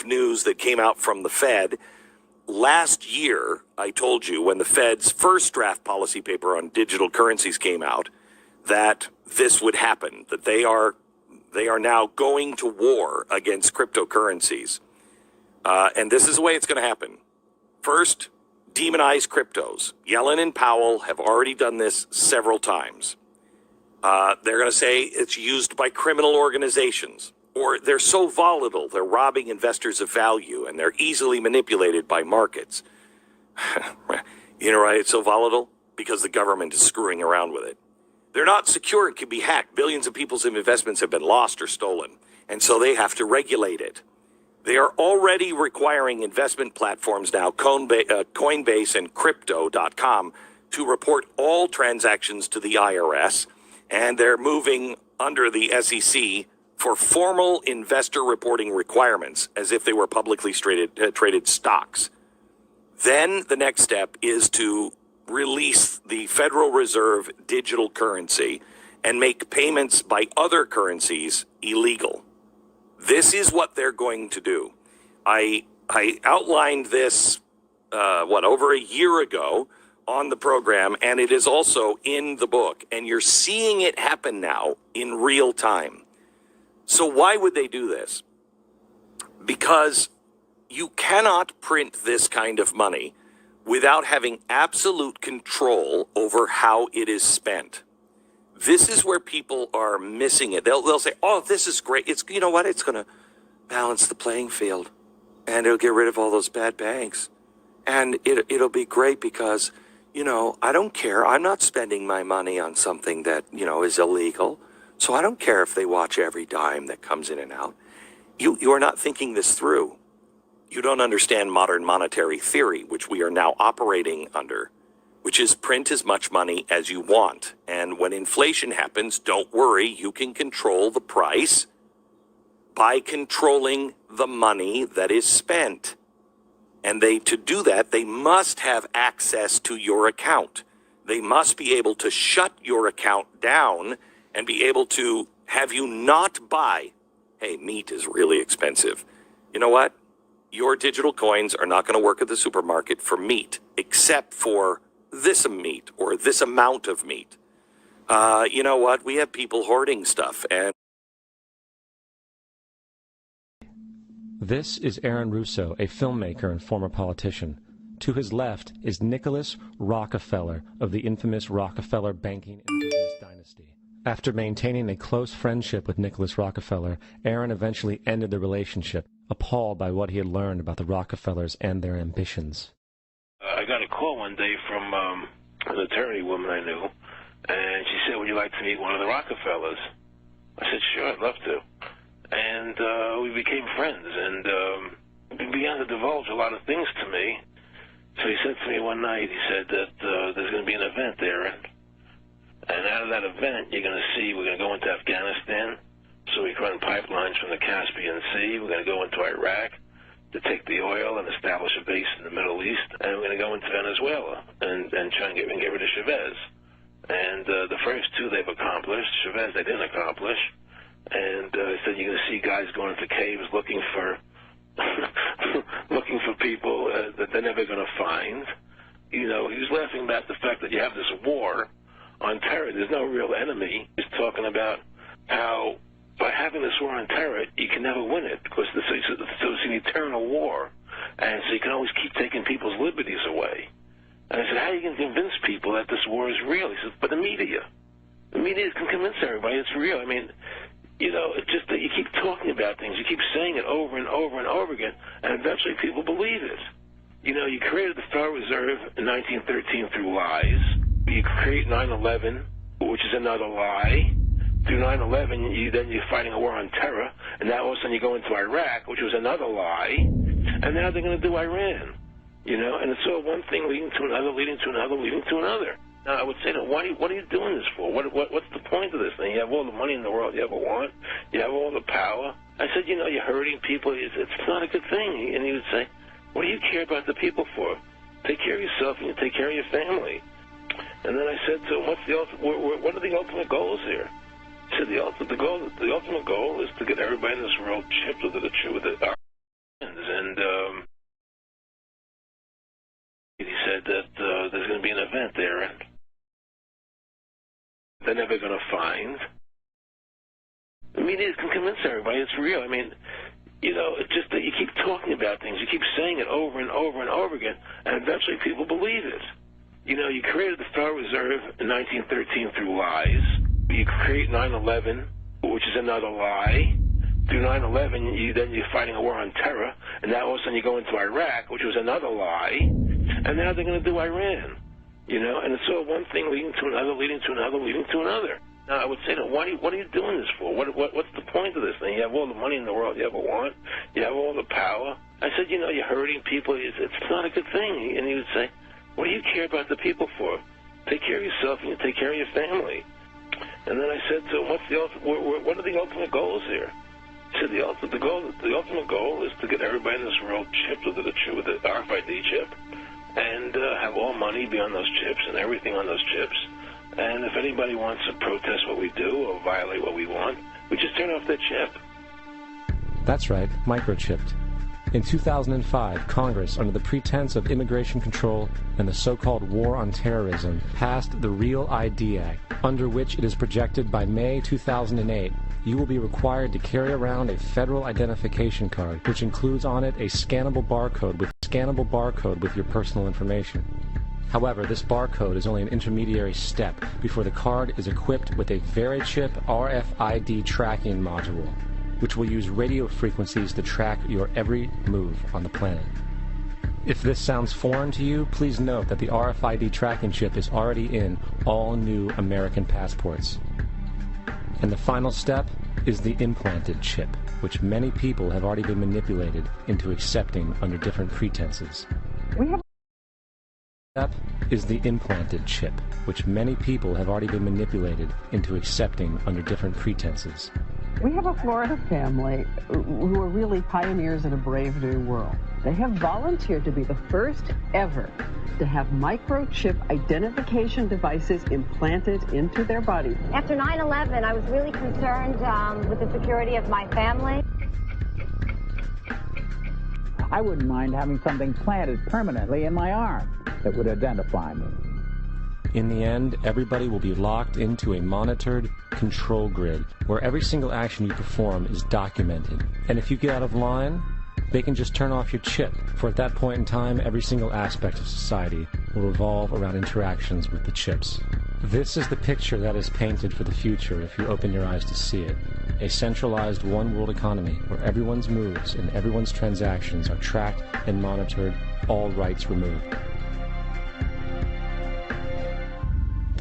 news that came out from the Fed. Last year, I told you when the Fed's first draft policy paper on digital currencies came out that this would happen, that they are now going to war against cryptocurrencies. And this is the way it's going to happen. First, demonize cryptos. Yellen and Powell have already done this several times. They're going to say it's used by criminal organizations, or they're so volatile, they're robbing investors of value, and they're easily manipulated by markets. You know why it's so volatile? Because the government is screwing around with it. They're not secure, it can be hacked. Billions of people's investments have been lost or stolen, and so they have to regulate it. They are already requiring investment platforms now, Coinbase and Crypto.com, to report all transactions to the IRS, and they're moving under the SEC for formal investor reporting requirements as if they were publicly traded stocks. Then the next step is to release the Federal Reserve digital currency and make payments by other currencies illegal. This is what they're going to do. I outlined this, over a year ago on the program, and it is also in the book, and you're seeing it happen now in real time. So why would they do this? Because you cannot print this kind of money without having absolute control over how it is spent. This is where people are missing it. They'll say, oh, this is great. It's, you know what? It's going to balance the playing field, and it'll get rid of all those bad banks. And it'll be great because, I don't care. I'm not spending my money on something that, is illegal. So I don't care if they watch every dime that comes in and out. You are not thinking this through. You don't understand modern monetary theory, which we are now operating under, which is print as much money as you want. And when inflation happens, don't worry, you can control the price by controlling the money that is spent. And to do that, they must have access to your account. They must be able to shut your account down and be able to have you not buy, hey, meat is really expensive. You know what? Your digital coins are not going to work at the supermarket for meat, except for this meat or this amount of meat. You know what? We have people hoarding stuff. And this is Aaron Russo, a filmmaker and former politician. To his left is Nicholas Rockefeller of the infamous Rockefeller banking and business dynasty. After maintaining a close friendship with Nicholas Rockefeller, Aaron eventually ended the relationship, appalled by what he had learned about the Rockefellers and their ambitions. I got a call one day from an attorney woman I knew, and she said, would you like to meet one of the Rockefellers? I said, sure, I'd love to. And we became friends, and he began to divulge a lot of things to me. So he said to me one night, he said that there's going to be an event there, and out of that event, you're going to see we're going to go into Afghanistan, so we can run pipelines from the Caspian Sea. We're going to go into Iraq to take the oil and establish a base in the Middle East, and we're going to go into Venezuela and try and get rid of Chavez. And the first two they've accomplished. Chavez they didn't accomplish. And he said you're going to see guys going into caves looking for looking for people that they're never going to find. He was laughing about the fact that you have this war on terror. There's no real enemy. He's talking about how by having this war on terror, you can never win it because it's an eternal war. And so you can always keep taking people's liberties away. And I said, how are you going to convince people that this war is real? He said, but the media. The media can convince everybody it's real. I mean, it's just that you keep talking about things. You keep saying it over and over and over again, and eventually people believe it. You created the Federal Reserve in 1913 through lies. You create 9/11, which is another lie. Through 9/11, then you're fighting a war on terror, and now all of a sudden you go into Iraq, which was another lie, and now they're going to do Iran. And it's all one thing leading to another, leading to another, leading to another. Now, I would say, what are you doing this for? What's the point of this thing? You have all the money in the world you ever want. You have all the power. I said, you're hurting people. It's not a good thing. And he would say, what do you care about the people for? Take care of yourself and you take care of your family. And then I said to him, what are the ultimate goals here? He said, the ultimate goal is to get everybody in this world chipped with it. event there. They're never going to find. The media can convince everybody it's real. I mean, you know, it's just that you keep talking about things. You keep saying it over and over and over again, and eventually people believe it. You know, you created the Federal Reserve in 1913 through lies. You create 9/11, which is another lie. Through 9/11, you're fighting a war on terror, and now all of a sudden you go into Iraq, which was another lie, and now they're going to do Iran. You know, and it's all one thing leading to another, leading to another, leading to another. Now, I would say, what are you doing this for? What's the point of this thing? You have all the money in the world you ever want. You have all the power. I said, you know, you're hurting people. It's not a good thing. And he would say, what do you care about the people for? Take care of yourself and you take care of your family. And then I said to him, what are the ultimate goals here? He said, the ultimate goal is to get everybody in this world chipped with the RFID chip and have all money be on those chips and everything on those chips. And if anybody wants to protest what we do or violate what we want, we just turn off their chip. That's right, microchipped. In 2005, Congress, under the pretense of immigration control and the so-called war on terrorism, passed the REAL ID Act, under which it is projected by May 2008, you will be required to carry around a federal identification card, which includes on it a scannable barcode with your personal information. However, this barcode is only an intermediary step before the card is equipped with a VeriChip RFID tracking module, which will use radio frequencies to track your every move on the planet. If this sounds foreign to you, please note that the RFID tracking chip is already in all new American passports. And the final step is the implanted chip, which many people have already been manipulated into accepting under different pretenses. Step is the implanted chip, which many people have already been manipulated into accepting under different pretenses. We have a Florida family who are really pioneers in a brave new world. They have volunteered to be the first ever to have microchip identification devices implanted into their bodies. After 9/11, I was really concerned with the security of my family. I wouldn't mind having something planted permanently in my arm that would identify me. In the end, everybody will be locked into a monitored control grid where every single action you perform is documented. And if you get out of line, they can just turn off your chip, for at that point in time, every single aspect of society will revolve around interactions with the chips. This is the picture that is painted for the future if you open your eyes to see it. A centralized one-world economy where everyone's moves and everyone's transactions are tracked and monitored, all rights removed.